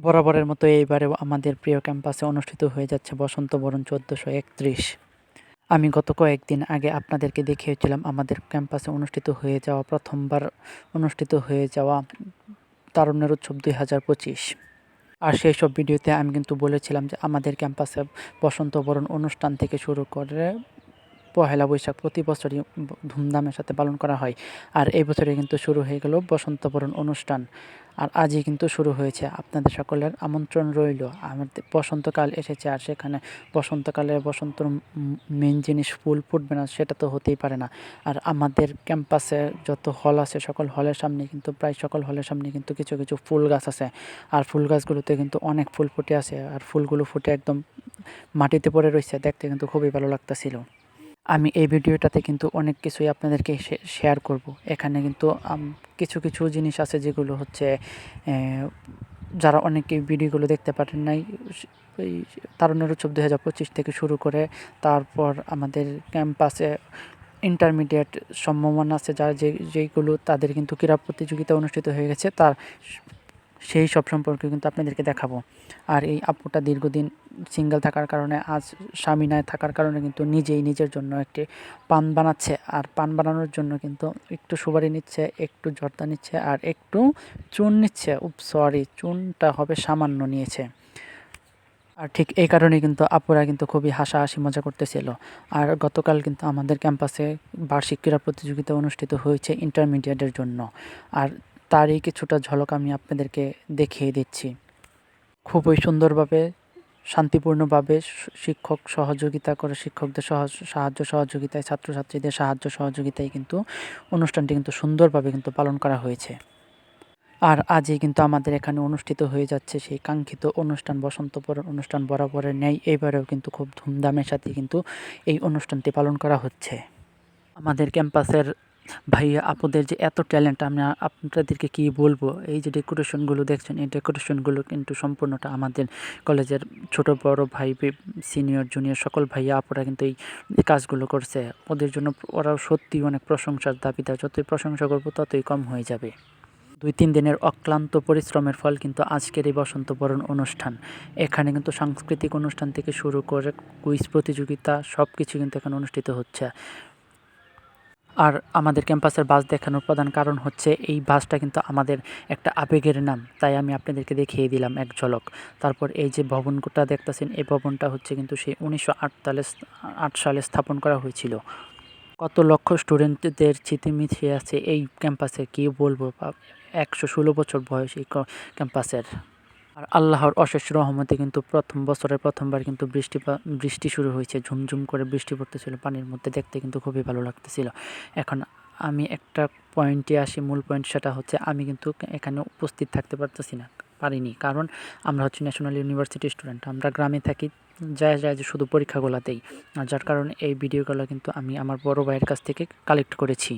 বরাবরের মতো এইবারেও আমাদের প্রিয় ক্যাম্পাসে অনুষ্ঠিত হয়ে যাচ্ছে বসন্ত বরণ 1431। আমি গত কয়েকদিন আগে আপনাদেরকে দেখিয়েছিলাম আমাদের ক্যাম্পাসে প্রথমবার অনুষ্ঠিত হয়ে যাওয়া তারুণ্যের উৎসব 2025। আর সেই সব ভিডিওতে আমি কিন্তু বলেছিলাম যে আমাদের ক্যাম্পাসে বসন্ত বরণ অনুষ্ঠান থেকে শুরু করে পহেলা বৈশাখ প্রতি বছরই ধুমধামের সাথে পালন করা হয়। আর এই বছরে কিন্তু শুরু হয়ে গেল বসন্ত বরণ অনুষ্ঠান। আর আজই কিন্তু শুরু হয়েছে। আপনাদের সকলের আমন্ত্রণ রইল। আমাদের বসন্তকাল এসেছে, আর সেখানে বসন্তকালে বসন্তর মেন জিনিস ফুল ফুটবে না সেটা তো হতেই পারে না। আর আমাদের ক্যাম্পাসে যত হল আছে সকল হলের সামনে কিন্তু প্রায় সকল হলের সামনে কিন্তু কিছু কিছু ফুল গাছ আছে। আর ফুল গাছগুলোতে কিন্তু অনেক ফুল ফুটে আছে, আর ফুলগুলো ফুটে একদম মাটিতে পড়ে রয়েছে। দেখতে কিন্তু খুবই ভালো লাগতেছিল। আমি এই ভিডিওটাতে কিন্তু অনেক কিছুই আপনাদেরকে শেয়ার করব। এখানে কিন্তু কিছু কিছু জিনিস আছে যেগুলো হচ্ছে যারা অনেকে ভিডিওগুলো দেখতে পারেন নাই, এই তারুণ্যের উৎসব 2025 থেকে শুরু করে তারপর আমাদের ক্যাম্পাসে ইন্টারমিডিয়েট সম্ভাবনা আছে যারা যেইগুলো তাদের কিন্তু ক্রীড়া প্রতিযোগিতা অনুষ্ঠিত হয়ে গেছে, তার সেই সব সম্পর্কে কিন্তু আপনাদেরকে দেখাবো। আর এই আপুটা দীর্ঘদিন সিঙ্গেল থাকার কারণে, আজ স্বামী নাই থাকার কারণে কিন্তু নিজেই নিজের জন্য একটি পান বানাচ্ছে। আর পান বানানোর জন্য কিন্তু একটু সুপারি নিচ্ছে, একটু জর্দা নিচ্ছে, আর একটু চুন নিচ্ছে। চুনটা হবে সামান্য নিয়েছে। আর ঠিক এই কারণেই কিন্তু আপুরা কিন্তু খুবই হাসাহাসি মজা করতেছিল। আর গতকাল কিন্তু আমাদের ক্যাম্পাসে বার্ষিক ক্রীড়া প্রতিযোগিতা অনুষ্ঠিত হয়েছে ইন্টারমিডিয়েটের জন্য। আর তারই কিছুটা ঝলক আমি আপনাদেরকে দেখিয়ে দিচ্ছি। খুবই সুন্দরভাবে, শান্তিপূর্ণভাবে শিক্ষক সহযোগিতা করে, শিক্ষকদের সাহায্য সহযোগিতায়, ছাত্রছাত্রীদের সাহায্য সহযোগিতায় কিন্তু অনুষ্ঠানটি কিন্তু সুন্দরভাবে কিন্তু পালন করা হয়েছে। আর আজই কিন্তু আমাদের এখানে অনুষ্ঠিত হয়ে যাচ্ছে সেই কাঙ্ক্ষিত অনুষ্ঠান, বসন্ত বরণ অনুষ্ঠান। বরাবরের ন্যায় এবারেও কিন্তু খুব ধুমধামের সাথে কিন্তু এই অনুষ্ঠানটি পালন করা হচ্ছে। আমাদের ক্যাম্পাসের ভাইয়া আপুদের যে এত ট্যালেন্ট, আমি আপনাদেরকে কী বলবো। এই যে ডেকোরেশনগুলো দেখছেন, এই ডেকোরেশনগুলো কিন্তু সম্পূর্ণটা আমাদের কলেজের ছোট বড় ভাই, সিনিয়র জুনিয়র সকল ভাইয়া আপুরা কিন্তু এই কাজগুলো করছে। ওদের জন্য ওরাও সত্যিই অনেক প্রশংসার দাবিদার। যতই প্রশংসা করবো ততই কম হয়ে যাবে। 2-3 দিনের অক্লান্ত পরিশ্রমের ফল কিন্তু আজকের এই বসন্ত বরণ অনুষ্ঠান। এখানে কিন্তু সাংস্কৃতিক অনুষ্ঠান থেকে শুরু করে কুইজ প্রতিযোগিতা সব কিছু কিন্তু এখানে অনুষ্ঠিত হচ্ছে। আর আমাদের ক্যাম্পাসের বাস দেখানোর প্রধান কারণ হচ্ছে এই বাসটা কিন্তু আমাদের একটা আবেগের নাম, তাই আমি আপনাদেরকে দেখিয়ে দিলাম এক ঝলক। তারপর এই যে ভবনটা দেখতেছেন, এই ভবনটা হচ্ছে কিন্তু সেই 1908 সালে স্থাপন করা হয়েছিল। কত লক্ষ স্টুডেন্টদের স্মৃতি মিশে আছে এই ক্যাম্পাসে, কী বলবো। 116 বছর বয়স এই ক্যাম্পাসের। আর আল্লাহর অশেষ রহমতে কিন্তু প্রথমবার কিন্তু বৃষ্টি শুরু হয়েছে। ঝুমঝুম করে বৃষ্টি পড়তেছিল পানির মধ্যে, দেখতে কিন্তু খুবই ভালো লাগতেছিল। এখন আমি একটা পয়েন্টে আসি, মূল পয়েন্ট, সেটা হচ্ছে আমি কিন্তু এখানে উপস্থিত থাকতে পারিনি, কারণ আমরা হচ্ছে ন্যাশনাল ইউনিভার্সিটি স্টুডেন্ট। আমরা গ্রামে থাকি, যায় যে শুধু পরীক্ষাগুলো দেই। আর যার কারণে এই ভিডিওগুলো কিন্তু আমি আমার বড় ভাইয়ের কাছ থেকে কালেক্ট করেছি।